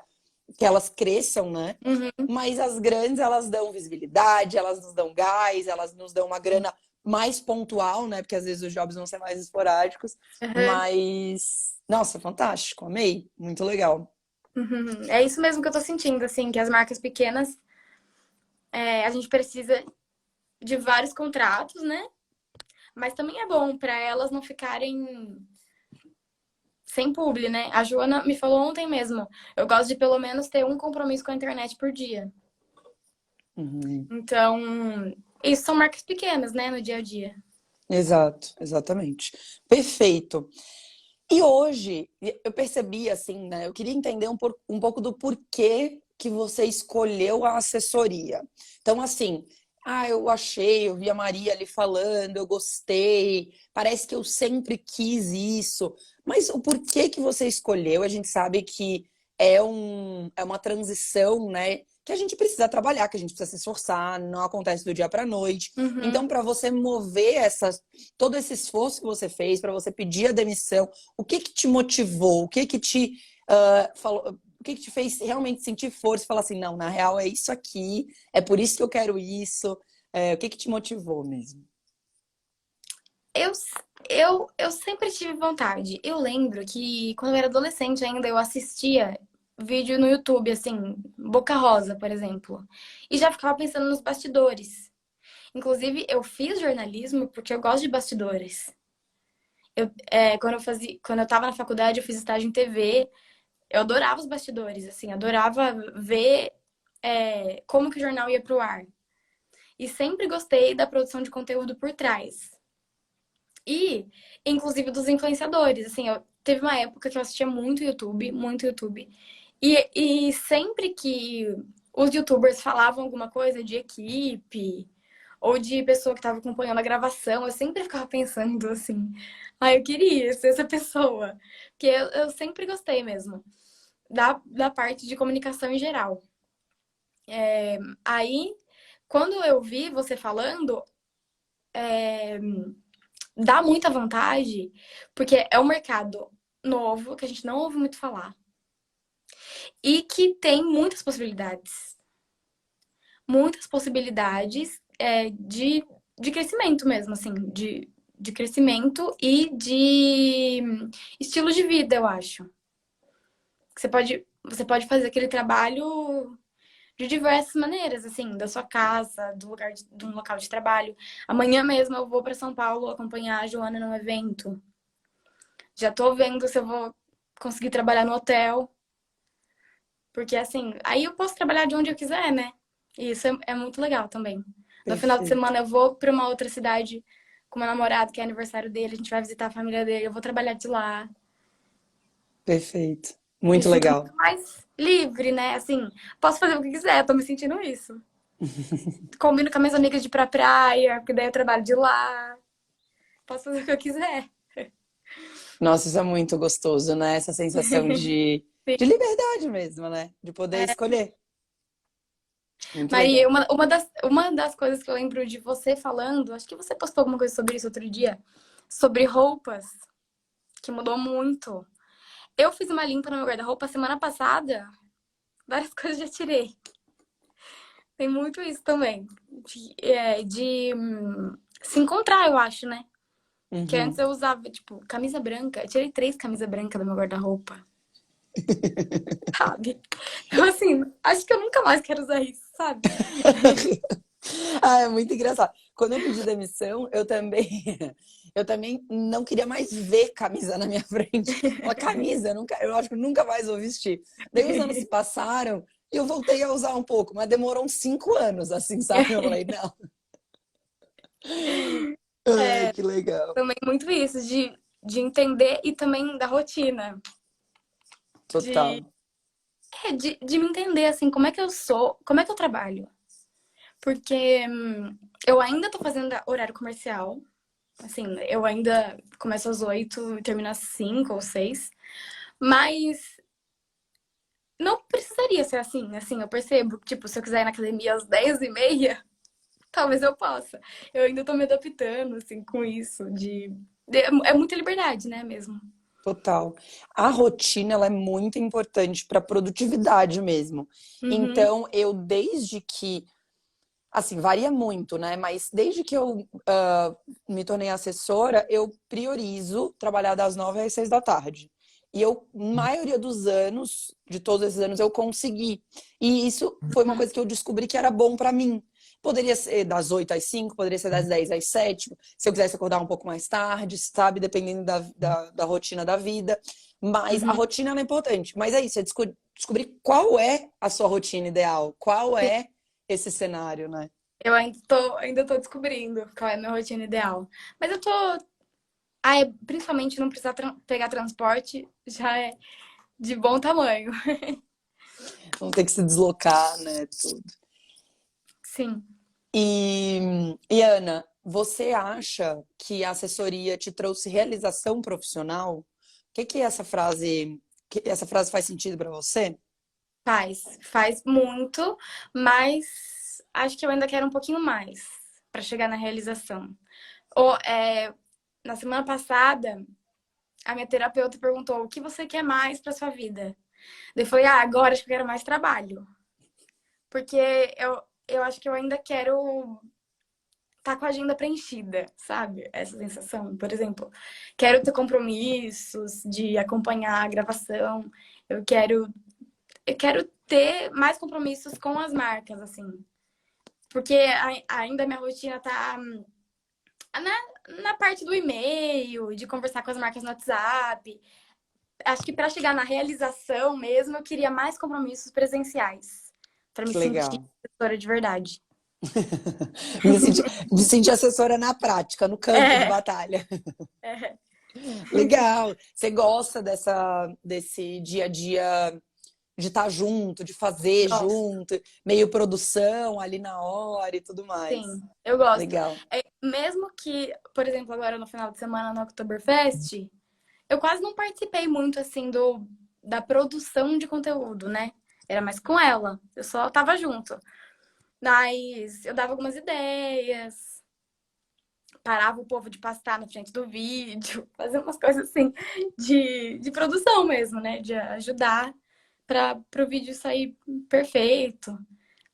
S1: que elas cresçam, né?
S2: Uhum.
S1: Mas as grandes, elas dão visibilidade, elas nos dão gás, elas nos dão uma grana mais pontual, né? Porque às vezes os jobs vão ser mais esporádicos,
S2: Uhum.
S1: mas nossa, fantástico, amei, muito legal.
S2: Uhum. É isso mesmo que eu tô sentindo, assim, que as marcas pequenas, a gente precisa de vários contratos, né? Mas também é bom para elas não ficarem sem publi, né? A Joana me falou ontem mesmo. Eu gosto de pelo menos ter um compromisso com a internet por dia.
S1: Uhum.
S2: Então, isso são marcas pequenas, né, no dia a dia.
S1: Exato, exatamente. Perfeito. E hoje eu percebi assim, né? Eu queria entender um pouco do porquê que você escolheu a assessoria. Então, assim, eu achei, eu vi a Maria ali falando, eu gostei, parece que eu sempre quis isso. Mas o porquê que você escolheu, a gente sabe que é uma transição, né? Que a gente precisa trabalhar, que a gente precisa se esforçar, não acontece do dia para a noite.
S2: Uhum.
S1: Então, para você mover todo esse esforço que você fez, para você pedir a demissão, o que que te motivou? O que que te falou? O que que te fez realmente sentir força e falar assim, não, na real é isso aqui, é por isso que eu quero isso? O que que te motivou mesmo?
S2: Eu, eu sempre tive vontade. Eu lembro que quando eu era adolescente ainda, eu assistia vídeo no YouTube, assim, Boca Rosa, por exemplo. E já ficava pensando nos bastidores. Inclusive, eu fiz jornalismo porque eu gosto de bastidores. Quando eu tava na faculdade, eu fiz estágio em TV. Eu adorava os bastidores, assim, adorava ver, como que o jornal ia pro ar. E sempre gostei da produção de conteúdo por trás. E, inclusive, dos influenciadores. Assim, teve uma época que eu assistia muito YouTube, muito YouTube. E sempre que os YouTubers falavam alguma coisa de equipe ou de pessoa que estava acompanhando a gravação, eu sempre ficava pensando assim, eu queria ser essa pessoa. Porque eu sempre gostei mesmo da parte de comunicação em geral. Aí, quando eu vi você falando, dá muita vontade, porque é um mercado novo que a gente não ouve muito falar e que tem muitas possibilidades de crescimento mesmo, assim, de crescimento e de estilo de vida, eu acho. Você pode fazer aquele trabalho de diversas maneiras, assim, da sua casa, de um local de trabalho. Amanhã mesmo eu vou para São Paulo acompanhar a Joana num evento. Já tô vendo se eu vou conseguir trabalhar no hotel, porque assim, aí eu posso trabalhar de onde eu quiser, né? E isso é muito legal também. No final de
S1: Perfeito,
S2: semana eu vou para uma outra cidade com meu namorado, que é aniversário dele, a gente vai visitar a família dele, eu vou trabalhar de lá.
S1: perfeito.
S2: Me
S1: Muito
S2: sinto
S1: legal.
S2: muito mais livre, né? Assim, posso fazer o que quiser, tô me sentindo isso. Combino com as minhas amigas de ir pra praia, porque daí eu trabalho de lá. Posso fazer o que eu quiser.
S1: Nossa, isso é muito gostoso, né? Essa sensação de
S2: Sim.
S1: liberdade mesmo, né? De poder escolher. Muito
S2: Maria,
S1: legal.
S2: uma das coisas que eu lembro de você falando, acho que você postou alguma coisa sobre isso outro dia, sobre roupas, que mudou muito. Eu fiz uma limpa no meu guarda-roupa semana passada, várias coisas já tirei. Tem muito isso também. De se encontrar, eu acho, né? Que antes
S1: Uhum.
S2: eu usava, tipo, camisa branca. Eu tirei 3 camisas brancas do meu guarda-roupa, sabe? Então, assim, acho que eu nunca mais quero usar isso, sabe?
S1: Ah, é muito engraçado. Quando eu pedi demissão, eu também não queria mais ver camisa na minha frente. Uma camisa, eu acho que nunca mais vou vestir. Daí os anos se passaram e eu voltei a usar um pouco, mas demorou uns 5 anos, assim, sabe? Eu falei, não. Ai, que legal.
S2: Também muito isso, de entender e também da rotina. De,
S1: Total.
S2: de me entender, assim, como é que eu sou, como é que eu trabalho. Porque eu ainda tô fazendo horário comercial. Assim, eu ainda começo às 8 e termino às 5 ou 6. Mas não precisaria ser assim. Assim, eu percebo que, tipo, se eu quiser ir na academia às 10h30, talvez eu possa. Eu ainda tô me adaptando, assim, com isso. É muita liberdade, né, mesmo?
S1: Total. A rotina, ela é muito importante para produtividade mesmo.
S2: Uhum,
S1: Então, eu desde que assim, varia muito, né? Mas desde que eu me tornei assessora, eu priorizo trabalhar das 9 às 6 da tarde. E eu, maioria dos anos, de todos esses anos, eu consegui. E isso foi uma coisa que eu descobri que era bom para mim. Poderia ser das 8 às 5, poderia ser das 10 às 7, se eu quisesse acordar um pouco mais tarde, sabe? Dependendo da rotina da vida. Mas a
S2: uhum.
S1: rotina ela é importante. Mas é isso, é descobrir qual é a sua rotina ideal, qual
S2: Sim,
S1: é esse cenário, né?
S2: eu ainda tô descobrindo qual é a minha rotina ideal. Mas eu tô. Principalmente não precisar pegar transporte já é de bom tamanho.
S1: Não ter que se deslocar, né? Tudo.
S2: Sim.
S1: E Ana, você acha que a assessoria te trouxe realização profissional? O que essa frase faz sentido para você?
S2: Faz muito, mas acho que eu ainda quero um pouquinho mais para chegar na realização. Ou, na semana passada, a minha terapeuta perguntou o que você quer mais para sua vida. Daí eu falei, agora acho que eu quero mais trabalho. Porque eu acho que eu ainda quero estar com a agenda preenchida, sabe? Essa sensação. Por exemplo, quero ter compromissos de acompanhar a gravação. Eu quero, eu quero ter mais compromissos com as marcas, assim. Porque ainda minha rotina tá na parte do e-mail, de conversar com as marcas no WhatsApp. Acho que para chegar na realização mesmo, eu queria mais compromissos presenciais. Para me
S1: Que
S2: sentir
S1: legal.
S2: professora de verdade.
S1: Me senti, me senti assessora na prática, no campo de
S2: É,
S1: batalha.
S2: é.
S1: Legal. Você gosta desse dia a dia de estar junto, de fazer
S2: Gosto.
S1: junto, meio produção ali na hora e tudo mais.
S2: Sim, eu gosto.
S1: Legal.
S2: Mesmo que, por exemplo, agora no final de semana no Oktoberfest, eu quase não participei muito assim da produção de conteúdo, né? Era mais com ela. Eu só tava junto. Mas eu dava algumas ideias, parava o povo de pastar na frente do vídeo, fazer umas coisas assim de produção mesmo, né? De ajudar para o vídeo sair perfeito.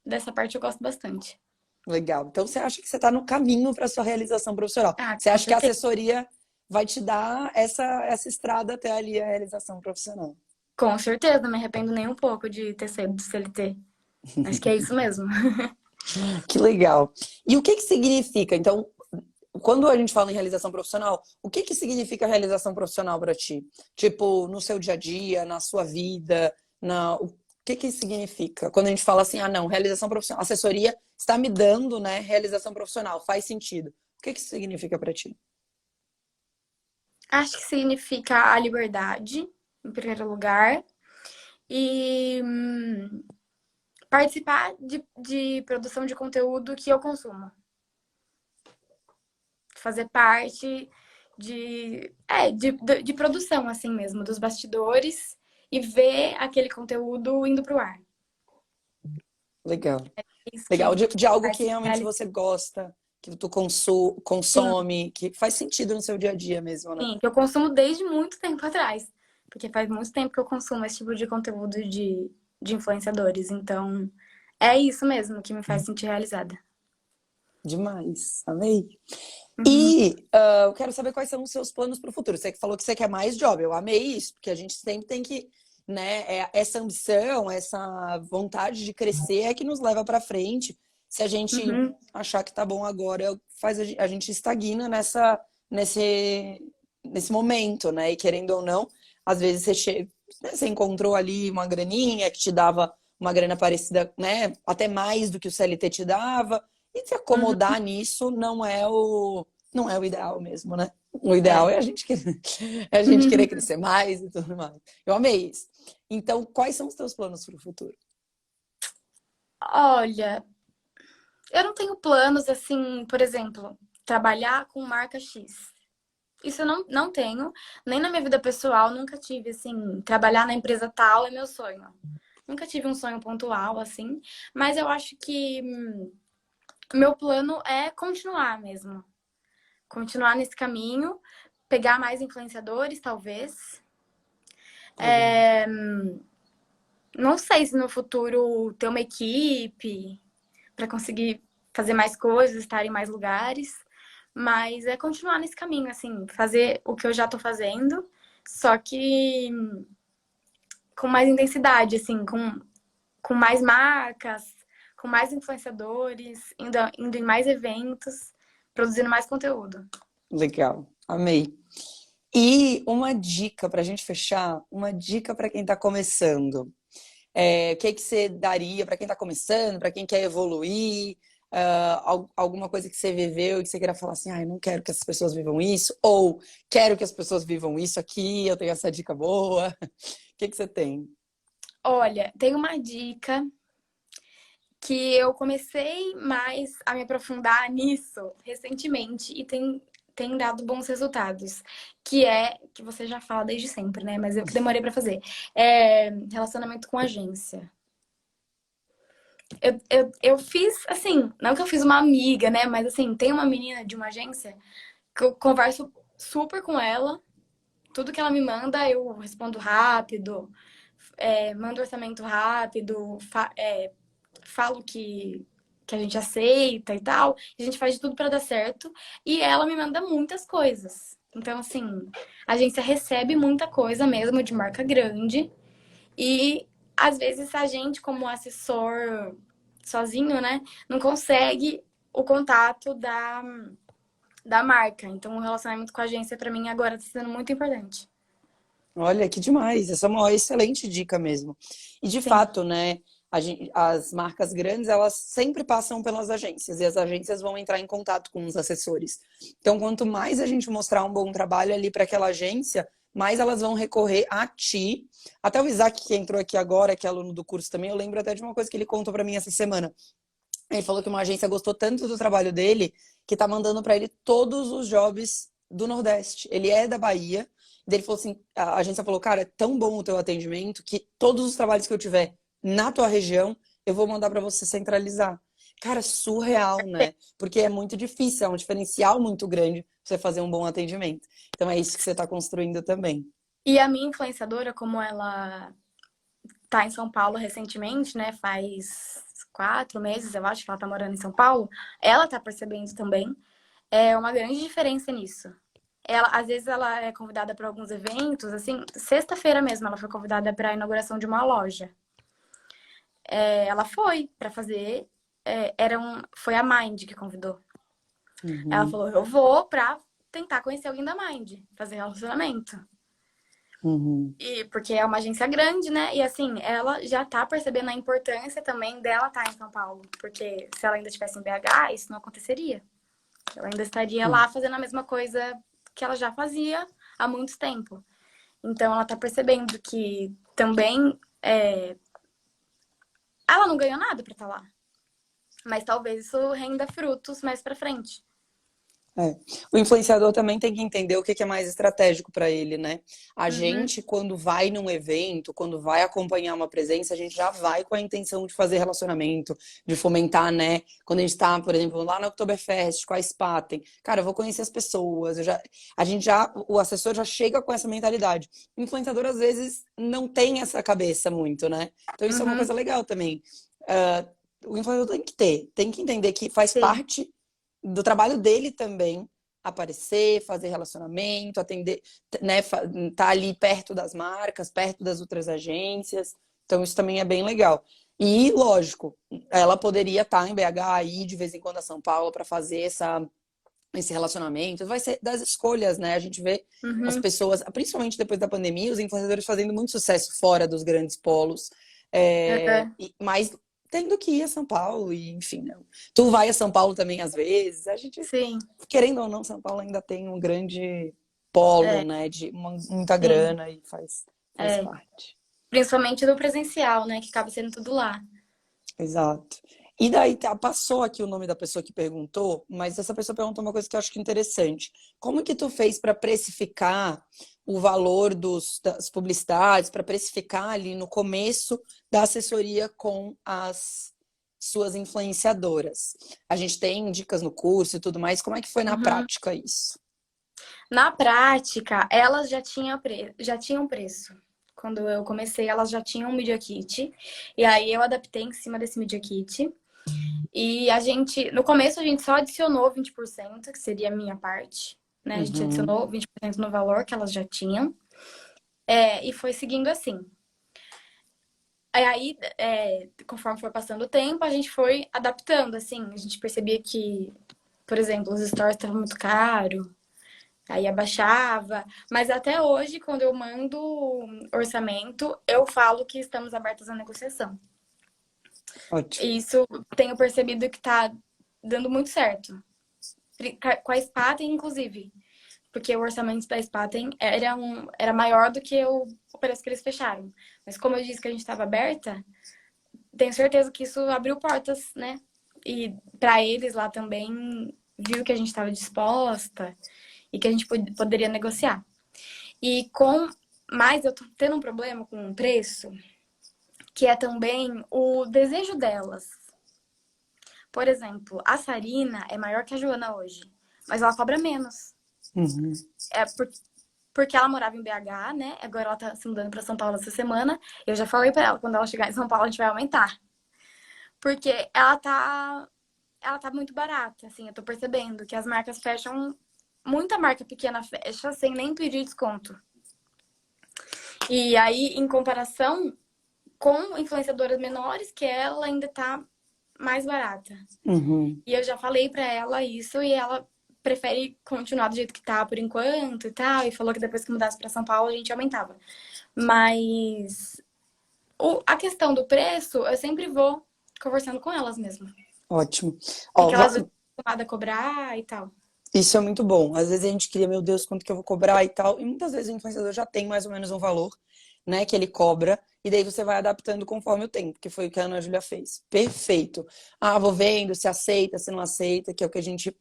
S2: Dessa parte eu gosto bastante.
S1: Legal. Então você acha que você está no caminho para sua realização profissional? Você
S2: Com
S1: acha que a
S2: certeza.
S1: assessoria vai te dar essa estrada até ali a realização profissional?
S2: Com certeza, não me arrependo nem um pouco de ter saído do CLT. Acho que é isso mesmo.
S1: Que legal. E o que que significa? Então, quando a gente fala em realização profissional, o que que significa realização profissional para ti? Tipo, no seu dia a dia, na sua vida, o que que significa? Quando a gente fala assim, ah, não, realização profissional, assessoria está me dando, né, realização profissional, faz sentido. O que que isso significa para ti?
S2: Acho que significa a liberdade, em primeiro lugar, e participar de produção de conteúdo que eu consumo. Fazer parte de produção, assim mesmo, dos bastidores e ver aquele conteúdo indo pro ar.
S1: Legal.
S2: Isso
S1: Legal, de
S2: que
S1: algo
S2: faz
S1: que realmente
S2: realizar.
S1: você gosta, que tu
S2: Sim,
S1: consome, que faz sentido no seu dia a dia mesmo, né?
S2: sim, que eu consumo desde muito tempo atrás. Porque faz muito tempo que eu consumo esse tipo de conteúdo de influenciadores. Então, é isso mesmo que me faz sentir realizada.
S1: Demais, amei.
S2: Uhum.
S1: E eu quero saber quais são os seus planos para o futuro. Você que falou que você quer mais job, eu amei isso, porque a gente sempre tem que, né, essa ambição, essa vontade de crescer é que nos leva para frente. Se a gente
S2: Uhum.
S1: achar que tá bom agora, faz a gente estagna nesse, nesse momento, né? E querendo ou não, às vezes né, você encontrou ali uma graninha que te dava uma grana parecida, né, até mais do que o CLT te dava. E se
S2: Uhum.
S1: acomodar nisso não é o ideal mesmo, né? O ideal
S2: É.
S1: é a gente querer crescer mais e tudo mais. Eu amei isso. Então, quais são os teus planos para o futuro?
S2: Olha, eu não tenho planos assim, por exemplo, trabalhar com marca X. Isso eu não tenho, nem na minha vida pessoal, nunca tive, assim, trabalhar na empresa tal é meu sonho. Nunca tive um sonho pontual, assim, mas eu acho que meu plano é continuar mesmo. Continuar nesse caminho, pegar mais influenciadores, talvez.
S1: Legal.
S2: Não sei se no futuro ter uma equipe para conseguir fazer mais coisas, estar em mais lugares, mas é continuar nesse caminho, assim, fazer o que eu já tô fazendo, só que com mais intensidade, assim, com mais marcas, com mais influenciadores, indo em mais eventos, produzindo mais conteúdo.
S1: Legal. Amei. E uma dica para a gente fechar, uma dica para quem está começando. O que que você daria para quem está começando, para quem quer evoluir? Alguma coisa que você viveu e que você queira falar assim, ah, eu não quero que as pessoas vivam isso, ou quero que as pessoas vivam isso aqui, eu tenho essa dica boa. O que que você tem?
S2: Olha, tem uma dica que eu comecei mais a me aprofundar nisso recentemente e tem dado bons resultados, que é, que você já fala desde sempre, né? Mas eu que demorei pra fazer, é relacionamento com agência. Eu fiz, assim, não que eu fiz uma amiga, né? Mas assim, tem uma menina de uma agência que eu converso super com ela, tudo que ela me manda eu respondo rápido, mando orçamento rápido, falo que a gente aceita e tal. E a gente faz de tudo pra dar certo. E ela me manda muitas coisas. Então, assim, a agência recebe muita coisa mesmo de marca grande. E às vezes a gente, como assessor sozinho, né, não consegue o contato da marca. Então, o relacionamento com a agência, pra mim, agora tá sendo muito importante.
S1: Olha, que demais! Essa é uma excelente dica mesmo. E de
S2: Sim,
S1: fato, né? As marcas grandes, elas sempre passam pelas agências e as agências vão entrar em contato com os assessores. Então, quanto mais a gente mostrar um bom trabalho ali para aquela agência, mais elas vão recorrer a ti. Até o Isaac, que entrou aqui agora, que é aluno do curso também, eu lembro até de uma coisa que ele contou para mim essa semana. Ele falou que uma agência gostou tanto do trabalho dele que tá mandando para ele todos os jobs do Nordeste. Ele é da Bahia. Daí ele falou assim, a agência falou, cara, é tão bom o teu atendimento que todos os trabalhos que eu tiver na tua região, eu vou mandar para você centralizar. Cara, surreal, né? Porque é muito difícil, é um diferencial muito grande você fazer um bom atendimento. Então é isso que você está construindo também.
S2: e a minha influenciadora, como ela tá em São Paulo recentemente, né? Faz 4 meses, eu acho que ela tá morando em São Paulo. Ela tá percebendo também. É uma grande diferença nisso. Ela, às vezes ela é convidada para alguns eventos, assim, sexta-feira mesmo ela foi convidada para a inauguração de uma loja. ela foi pra fazer. Foi a Mind que convidou. Ela
S1: Uhum,
S2: falou, eu vou pra tentar conhecer alguém da Mind, fazer relacionamento.
S1: uhum.
S2: E porque é uma agência grande, né? E assim, ela já tá percebendo a importância também dela estar em São Paulo. Porque se ela ainda estivesse em BH, isso não aconteceria. Ela ainda estaria
S1: Hum.
S2: lá fazendo a mesma coisa que ela já fazia há muito tempo. Então ela tá percebendo que também ela não ganhou nada pra estar lá. Mas talvez isso renda frutos mais pra frente.
S1: É. O influenciador também tem que entender o que que é mais estratégico para ele, né? A
S2: Uhum,
S1: gente, quando vai num evento, quando vai acompanhar uma presença, a gente já vai com a intenção de fazer relacionamento, de fomentar, né? Quando a gente tá, por exemplo, lá na Oktoberfest, com a Spaten, cara, eu vou conhecer as pessoas, o assessor já chega com essa mentalidade. O influenciador, às vezes, não tem essa cabeça muito, né? Então isso é uma
S2: uhum,
S1: coisa legal também. Ah, o influenciador tem que entender que faz
S2: sim.
S1: parte do trabalho dele também aparecer, fazer relacionamento, atender, né, tá ali perto das marcas, perto das outras agências. Então isso também é bem legal. E lógico, ela poderia estar em BH aí de vez em quando a São Paulo para fazer esse relacionamento. Vai ser das escolhas, né? A gente vê as
S2: Uhum,
S1: pessoas, principalmente depois da pandemia, os influenciadores fazendo muito sucesso fora dos grandes polos.
S2: uhum.
S1: Mas tendo que ir a São Paulo, e enfim, né? Tu vai a São Paulo também às vezes. A gente,
S2: Sim,
S1: querendo ou não, São Paulo ainda tem um grande polo,
S2: é,
S1: né? De muita
S2: sim.
S1: grana e faz
S2: É.
S1: parte.
S2: Principalmente do presencial, né? Que acaba sendo tudo lá.
S1: Exato. E daí passou aqui o nome da pessoa que perguntou, mas essa pessoa perguntou uma coisa que eu acho que é interessante. Como que tu fez para precificar o valor das publicidades, para precificar ali no começo da assessoria com as suas influenciadoras? A gente tem dicas no curso e tudo mais. Como é que foi na
S2: Uhum.
S1: prática isso?
S2: Na prática, elas já tinham preço. Quando eu comecei, elas já tinham um Media Kit. E aí eu adaptei em cima desse Media Kit. E no começo a gente só adicionou 20%, que seria a minha parte. Né? A gente
S1: Uhum,
S2: adicionou 20% no valor que elas já tinham. E foi seguindo assim. Aí, conforme foi passando o tempo, a gente foi adaptando, assim. A gente percebia que, por exemplo, os stories estavam muito caro. Aí abaixava. Mas até hoje, quando eu mando orçamento, eu falo que estamos abertas à negociação.
S1: ótimo.
S2: E isso tenho percebido que tá dando muito certo. Com a Spaten, inclusive. Porque o orçamento da Spaten era maior do que o preço que eles fecharam. Mas como eu disse que a gente estava aberta, tenho certeza que isso abriu portas, né? E para eles lá também viu que a gente estava disposta e que a gente poderia negociar. E com. Mas eu tô tendo um problema com o preço, que é também o desejo delas. Por exemplo, a Sarina é maior que a Joana hoje, mas ela cobra menos.
S1: Uhum,
S2: É porque ela morava em BH, né? Agora ela tá se mudando para São Paulo essa semana. Eu já falei para ela, quando ela chegar em São Paulo, a gente vai aumentar. Porque ela tá muito barata, assim, eu tô percebendo que as marcas fecham, muita marca pequena fecha sem nem pedir desconto. E aí, em comparação, com influenciadoras menores, que ela ainda tá mais barata.
S1: uhum.
S2: E eu já falei pra ela isso e ela prefere continuar do jeito que tá por enquanto e tal. E falou que depois que mudasse pra São Paulo a gente aumentava. Mas a questão do preço, eu sempre vou conversando com elas mesmo. O
S1: Ótimo.
S2: que,
S1: Ó,
S2: que elas estão acostumadas a cobrar e tal.
S1: isso é muito bom. Às vezes a gente cria, meu Deus, quanto que eu vou cobrar e tal. E muitas vezes o influenciador já tem mais ou menos um valor, né, que ele cobra. E daí você vai adaptando conforme o tempo, que foi o que a Ana Júlia fez. Perfeito. Ah, vou vendo se aceita, se não aceita, que é o que a gente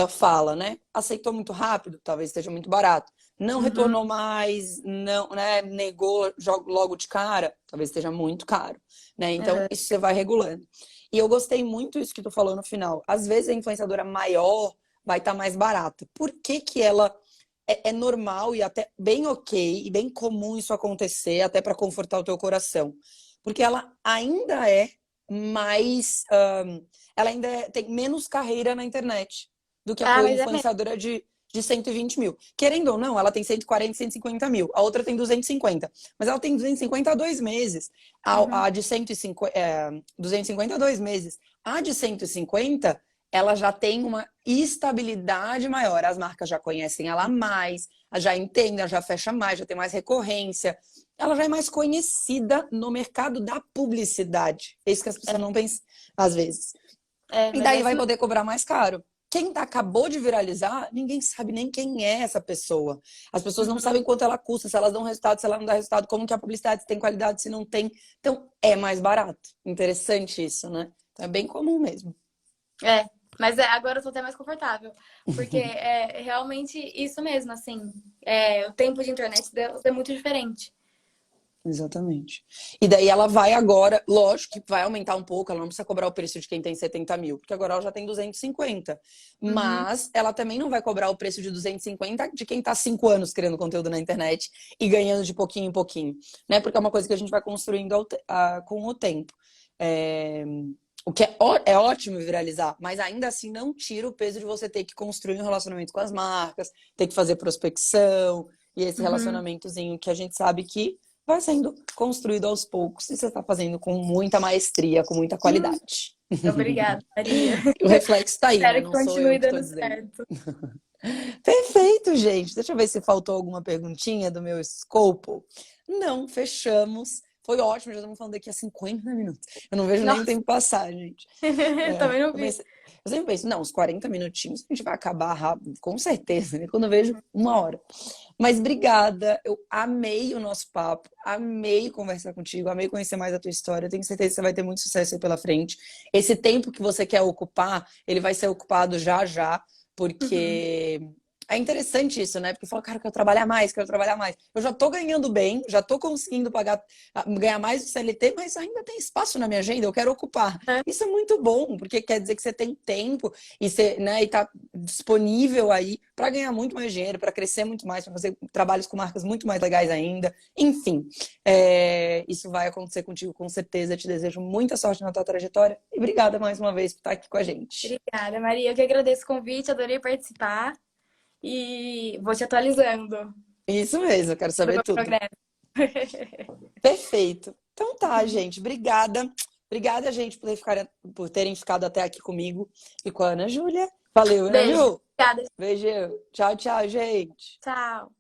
S1: fala, né? Aceitou muito rápido, talvez esteja muito barato. Não
S2: Uhum,
S1: retornou mais, não, né, negou logo de cara, talvez esteja muito caro, né? Então,
S2: uhum.
S1: isso você vai regulando. E eu gostei muito isso que tu falou no final. Às vezes a influenciadora maior vai estar mais barata. Por que que ela é normal e até bem ok e bem comum isso acontecer, até para confortar o teu coração? Porque ela ainda é mais. Ela ainda tem menos carreira na internet do que a
S2: Ah,
S1: tua
S2: mas é mesmo.
S1: influenciadora de 120 mil. Querendo ou não, ela tem 140, 150 mil. A outra tem 250. Mas ela tem 250 há 2 meses. A de 250 há 2 meses. A de 150, ela já tem uma estabilidade maior. As marcas já conhecem ela mais, já entendem, já fecha mais, já tem mais recorrência. Ela já é mais conhecida no mercado da publicidade. É isso que as pessoas não pensam, às vezes. E
S2: Mas
S1: daí
S2: é
S1: vai
S2: isso.
S1: poder cobrar mais caro. Quem acabou de viralizar, ninguém sabe nem quem é essa pessoa. As pessoas não sabem quanto ela custa, se elas dão resultado, se ela não dá resultado, como que a publicidade se tem qualidade, se não tem. Então, é mais barato. Interessante isso, né? Então, é bem comum mesmo.
S2: Mas agora eu tô até mais confortável. Porque é realmente isso mesmo, assim. O tempo de internet delas é muito diferente.
S1: Exatamente. E daí ela vai agora, lógico que vai aumentar um pouco, ela não precisa cobrar o preço de quem tem 70 mil, porque agora ela já tem 250. Mas ela também não vai cobrar o preço de 250 de quem tá 5 anos criando conteúdo na internet e ganhando de pouquinho em pouquinho, né? Porque é uma coisa que a gente vai construindo com o tempo. O que é ótimo viralizar, mas ainda assim não tira o peso de você ter que construir um relacionamento com as marcas, ter que fazer prospecção e esse relacionamentozinho que a gente sabe que vai sendo construído aos poucos e você está fazendo com muita maestria, com muita qualidade.
S2: Obrigada, Maria.
S1: O reflexo está aí, né?
S2: Espero que
S1: Não sou eu
S2: continue
S1: que estou
S2: dando
S1: dizendo.
S2: certo.
S1: Perfeito, gente. Deixa eu ver se faltou alguma perguntinha do meu escopo. Não, fechamos. Foi ótimo, já estamos falando daqui a 50 minutos. Eu não vejo nem o
S2: Nossa,
S1: tempo passar, gente.
S2: também não vi.
S1: Eu sempre penso, não, uns 40 minutinhos a gente vai acabar rápido, com certeza, né? Quando eu vejo 1 hora. Mas obrigada, eu amei o nosso papo, amei conversar contigo, amei conhecer mais a tua história. Eu tenho certeza que você vai ter muito sucesso aí pela frente. Esse tempo que você quer ocupar, ele vai ser ocupado já já, porque é interessante isso, né? Porque fala, cara, eu quero trabalhar mais, quero trabalhar mais. Eu já tô ganhando bem, já tô conseguindo ganhar mais do CLT, mas ainda tem espaço na minha agenda, eu quero ocupar. Isso é muito bom, porque quer dizer que você tem tempo e você, né, e tá disponível aí para ganhar muito mais dinheiro, para crescer muito mais, para fazer trabalhos com marcas muito mais legais ainda. Enfim, isso vai acontecer contigo com certeza. Eu te desejo muita sorte na tua trajetória e obrigada mais uma vez por estar aqui com a gente.
S2: Obrigada, Maria. Eu que agradeço o convite, adorei participar e vou te atualizando
S1: Isso mesmo, eu quero
S2: do
S1: saber
S2: meu
S1: tudo.
S2: progresso.
S1: Perfeito. Então tá, gente. Obrigada. Obrigada, gente, por terem ficado até aqui comigo e com a Ana Júlia. Valeu, Ana
S2: Beijo.
S1: Ju.
S2: Obrigada.
S1: Beijo. Tchau, tchau, gente.
S2: Tchau.